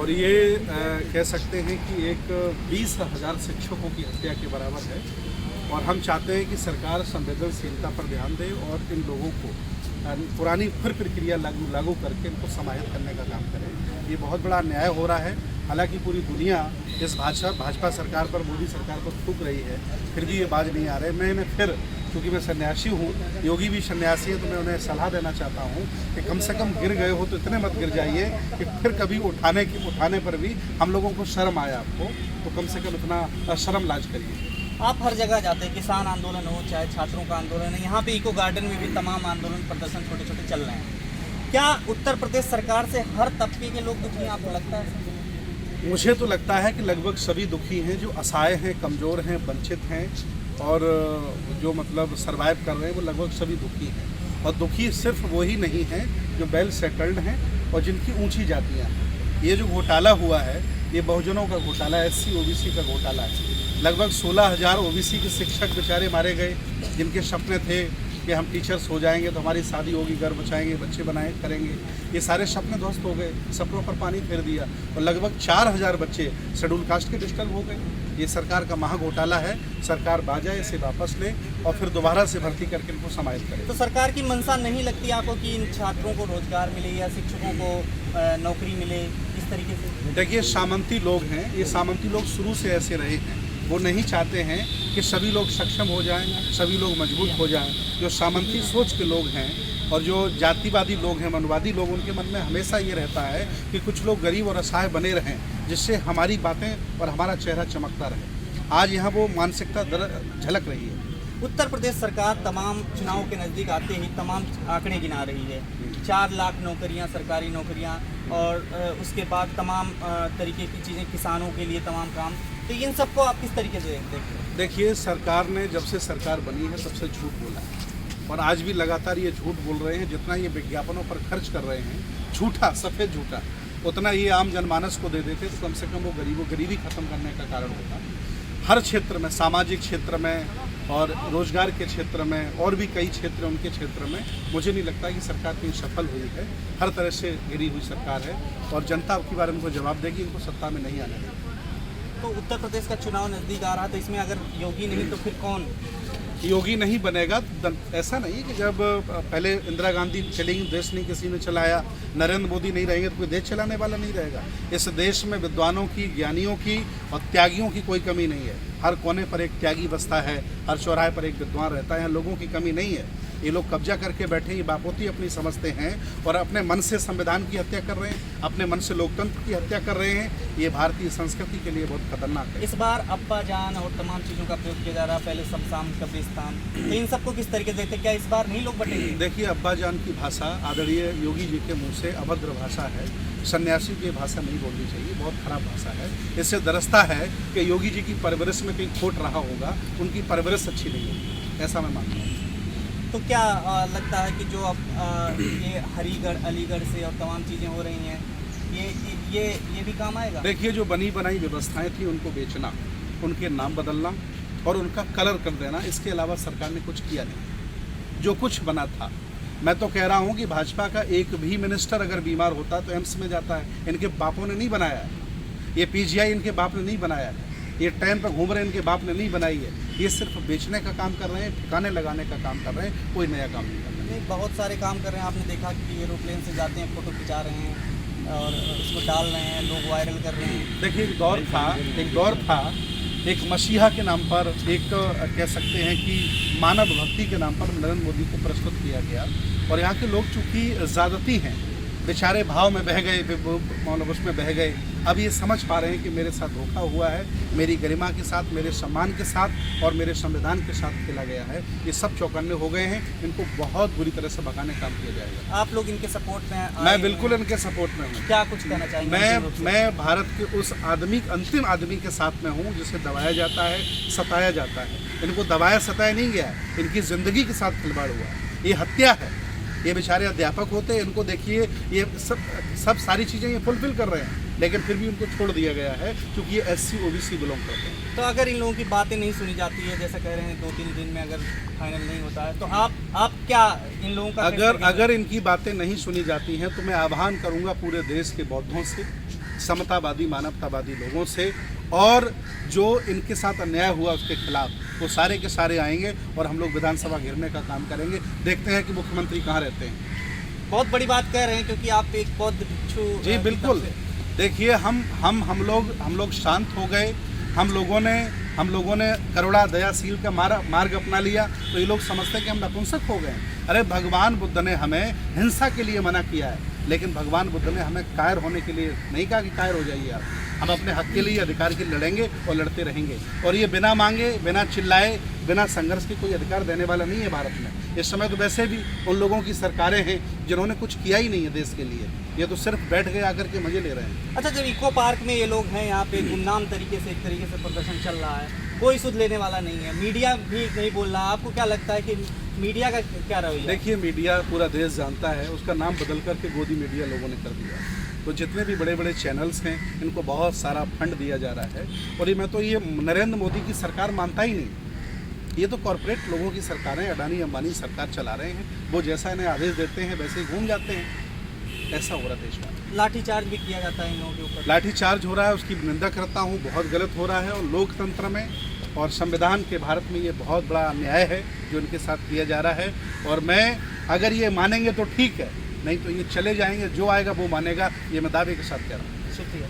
और ये कह सकते हैं कि एक 20,000 शिक्षकों की हत्या के बराबर है। और हम चाहते हैं कि सरकार संवेदनशीलता पर ध्यान दे और इन लोगों को पुरानी फिर प्रक्रिया लागू करके इनको समाहित करने का काम करे। ये बहुत बड़ा अन्याय हो रहा है। हालांकि पूरी दुनिया इस भाजपा सरकार पर, मोदी सरकार पर थूक रही है, फिर भी ये बाज नहीं आ रहे। मैं फिर, क्योंकि मैं सन्यासी हूँ, योगी भी सन्यासी है, तो मैं उन्हें सलाह देना चाहता हूँ कि कम से कम गिर गए हो तो इतने मत गिर जाइए कि फिर कभी उठाने पर भी हम लोगों को शर्म आया आपको, तो कम से कम इतना शर्म लाज करिए। आप हर जगह जाते हैं, किसान आंदोलन हो चाहे छात्रों का आंदोलन है, यहाँ पे इको गार्डन में भी तमाम आंदोलन प्रदर्शन छोटे छोटे चल रहे हैं। क्या उत्तर प्रदेश सरकार से हर तबके के लोग दुखी हैं, आपको लगता है? मुझे तो लगता है कि लगभग सभी दुखी हैं, जो असहाय हैं, कमज़ोर हैं, वंचित हैं और जो मतलब सर्वाइव कर रहे हैं, वो लगभग सभी दुखी हैं। और दुखी सिर्फ वही नहीं हैं जो वेल सेटल्ड हैं और जिनकी ऊंची जातियाँ हैं। ये जो घोटाला हुआ है, ये बहुजनों का घोटाला है, SC OBC का घोटाला है। लगभग 16,000 OBC के शिक्षक बेचारे मारे गए, जिनके सपने थे कि हम टीचर्स हो जाएंगे तो हमारी शादी होगी, घर बचाएंगे, बच्चे करेंगे। ये सारे सपने ध्वस्त हो गए, सपनों पर पानी फेर दिया। और लगभग 4,000 बच्चे शेड्यूल कास्ट के डिस्टर्ब हो गए। ये सरकार का महा घोटाला है। सरकार बाजाए इसे वापस ले और फिर दोबारा से भर्ती करके इनको समाहित करे। तो सरकार की मंशा नहीं लगती आपको कि इन छात्रों को रोजगार मिले या शिक्षकों को नौकरी मिले इस तरीके से? देखिए, सामंती लोग हैं, ये सामंती लोग शुरू से ऐसे रहे हैं। वो नहीं चाहते हैं कि सभी लोग सक्षम हो जाएं, सभी लोग मजबूत हो जाएं। जो सामंती सोच के लोग हैं और जो जातिवादी लोग हैं, मनवादी लोग, उनके मन में हमेशा ये रहता है कि कुछ लोग गरीब और असहाय बने रहें, जिससे हमारी बातें और हमारा चेहरा चमकता रहे। आज यहाँ वो मानसिकता झलक रही है। उत्तर प्रदेश सरकार तमाम चुनाव के नज़दीक आते ही तमाम आंकड़े गिना रही है। 4 लाख नौकरियां, सरकारी नौकरियां, और उसके बाद तमाम तरीके की चीज़ें, किसानों के लिए तमाम काम। तो इन सबको आप किस तरीके से देखते हैं? देखिए, सरकार ने जब से सरकार बनी है तब से झूठ बोला है और आज भी लगातार ये झूठ बोल रहे हैं। जितना ये विज्ञापनों पर खर्च कर रहे हैं, झूठा, सफ़ेद झूठा, उतना ये आम जनमानस को दे देते तो कम से कम वो गरीबी खत्म करने का कारण होता। हर क्षेत्र में, सामाजिक क्षेत्र में और रोजगार के क्षेत्र में और भी कई क्षेत्र, उनके क्षेत्र में मुझे नहीं लगता कि सरकार कहीं सफल हुई है। हर तरह से गिरी हुई सरकार है और जनता की बार इनको जवाब देगी, इनको सत्ता में नहीं आने देगी। तो उत्तर प्रदेश का चुनाव नज़दीक आ रहा, तो इसमें अगर योगी नहीं तो फिर कौन? योगी नहीं बनेगा। ऐसा नहीं कि जब पहले इंदिरा गांधी चलेंगी, देश नहीं किसी ने चलाया, नरेंद्र मोदी नहीं रहेंगे तो कोई देश चलाने वाला नहीं रहेगा। इस देश में विद्वानों की, ज्ञानियों की और त्यागियों की कोई कमी नहीं है। हर कोने पर एक त्यागी बसता है, हर चौराहे पर एक विद्वान रहता है। यहाँ लोगों की कमी नहीं है। ये लोग कब्जा करके बैठे, ये बापोती अपनी समझते हैं और अपने मन से संविधान की हत्या कर रहे हैं, अपने मन से लोकतंत्र की हत्या कर रहे हैं। ये भारतीय संस्कृति के लिए बहुत खतरनाक है। इस बार अब्बा जान और तमाम चीज़ों का प्रयोग किया जा रहा है, पहले शमशान कब्रिस्तान, तो इन सबको किस तरीके से देखते हैं? क्या इस बार नहीं लोग बटेंगे? देखिए, अब्बा जान की भाषा आदरणीय योगी जी के मुँह से अभद्र भाषा है। सन्यासी की भाषा नहीं बोलनी चाहिए, बहुत खराब भाषा है। इससे दरसता है कि योगी जी की परवरिश में कहीं खोट रहा होगा, उनकी परवरिश अच्छी नहीं होगी, ऐसा मैं मानता हूँ। तो क्या लगता है कि जो अब ये हरिगढ़, अलीगढ़ से और तमाम चीज़ें हो रही हैं, ये भी काम आएगा? देखिए, जो बनी बनाई व्यवस्थाएं थी उनको बेचना, उनके नाम बदलना और उनका कलर कर देना, इसके अलावा सरकार ने कुछ किया नहीं। जो कुछ बना था, मैं तो कह रहा हूँ कि भाजपा का एक भी मिनिस्टर अगर बीमार होता तो एम्स में जाता है। इनके बापों ने नहीं बनाया है। ये PGI इनके बाप ने नहीं बनाया है। ये ट्रेन पर घूम रहे हैं, इनके बाप ने नहीं बनाई है। ये सिर्फ बेचने का काम कर रहे हैं, ठिकाने लगाने का काम कर रहे हैं, कोई नया काम नहीं कर रहे हैं। बहुत सारे काम कर रहे हैं। आपने देखा कि एरोप्लेन से जाते हैं, फ़ोटो खिंचा रहे हैं और उसको डाल रहे हैं, लोग वायरल कर रहे हैं। देखिए, एक दौर था, एक मसीहा के नाम पर, एक कह सकते हैं कि मानव भक्ति के नाम पर नरेंद्र मोदी को प्रस्तुत किया गया और यहाँ के लोग चूँकि ज़्यादती हैं, बेचारे भाव में बह गए, मतलब उसमें बह गए। अब ये समझ पा रहे हैं कि मेरे साथ धोखा हुआ है, मेरी गरिमा के साथ, मेरे सम्मान के साथ और मेरे संविधान के साथ खेला गया है। ये सब चौकन्ने हो गए हैं। इनको बहुत बुरी तरह से भगाने का काम किया जाएगा। आप लोग इनके सपोर्ट में हैं? मैं बिल्कुल इनके सपोर्ट में हूँ। क्या कुछ कहना चाहेंगे? मैं भारत के उस आदमी, अंतिम आदमी के साथ में हूँ जिसे दबाया जाता है, सताया जाता है। इनको दबाया सताया नहीं गया है, इनकी ज़िंदगी के साथ खिलवाड़ हुआ है। ये हत्या है। ये बेचारे अध्यापक होते हैं, इनको देखिए, ये सब सारी चीज़ें ये फुलफिल कर रहे हैं, लेकिन फिर भी उनको छोड़ दिया गया है क्योंकि ये SC OBC बिलोंग करते हैं। तो अगर इन लोगों की बातें नहीं सुनी जाती है, जैसा कह रहे हैं 2-3 दिन में अगर फाइनल नहीं होता है, तो आप क्या इन लोगों का? अगर इनकी बातें नहीं सुनी जाती हैं तो मैं आह्वान करूंगा पूरे देश के बौद्धों से, समतावादी मानवतावादी लोगों से, और जो इनके साथ अन्याय हुआ उसके खिलाफ वो सारे के सारे आएंगे और हम लोग विधानसभा घेरने का काम करेंगे। देखते हैं कि मुख्यमंत्री कहाँ रहते हैं। बहुत बड़ी बात कह रहे हैं, क्योंकि आप एक बौद्ध भिक्षु। जी बिल्कुल, देखिए हम लोग शांत हो गए। हम लोगों ने करुणा दयाशील का मार्ग अपना लिया, तो ये लोग समझते हैं कि हम नपुंसक हो गए। अरे भगवान बुद्ध ने हमें हिंसा के लिए मना किया है, लेकिन भगवान बुद्ध ने हमें कायर होने के लिए नहीं कहा कि कायर हो जाइए आप। हम अपने हक के लिए, अधिकार के लिए लड़ेंगे और लड़ते रहेंगे, और ये बिना मांगे, बिना चिल्लाए, बिना संघर्ष के कोई अधिकार देने वाला नहीं है भारत में। इस समय तो वैसे भी उन लोगों की सरकारें हैं जिन्होंने कुछ किया ही नहीं है देश के लिए, ये तो सिर्फ बैठ गए आकर के मजे ले रहे हैं। अच्छा, जब इको पार्क में ये लोग हैं, यहाँ पे गुमनाम तरीके से एक तरीके से प्रदर्शन चल रहा है, कोई सुध लेने वाला नहीं है, मीडिया भी नहीं बोल रहा, आपको क्या लगता है कि मीडिया का क्या रवैया? देखिए, मीडिया पूरा देश जानता है, उसका नाम बदल करके गोदी मीडिया लोगों ने कर दिया। तो जितने भी बड़े बड़े चैनल्स हैं इनको बहुत सारा फंड दिया जा रहा है, और ये नरेंद्र मोदी की सरकार मानता ही नहीं। ये तो कॉरपोरेट लोगों की सरकारें, अडानी अंबानी सरकार चला रहे हैं, वो जैसा इन्हें आदेश देते हैं वैसे ही घूम जाते हैं। ऐसा हो रहा देश में। लाठीचार्ज भी किया जाता है इन लोगों के ऊपर। लाठीचार्ज हो रहा है, उसकी निंदा करता हूँ, बहुत गलत हो रहा है। और लोकतंत्र में और संविधान के भारत में ये बहुत बड़ा अन्याय है जो इनके साथ किया जा रहा है। और मैं, अगर ये मानेंगे तो ठीक है, नहीं तो ये चले जाएंगे, जो आएगा वो मानेगा, ये मैं दावे के साथ कह रहा हूँ। शुक्रिया।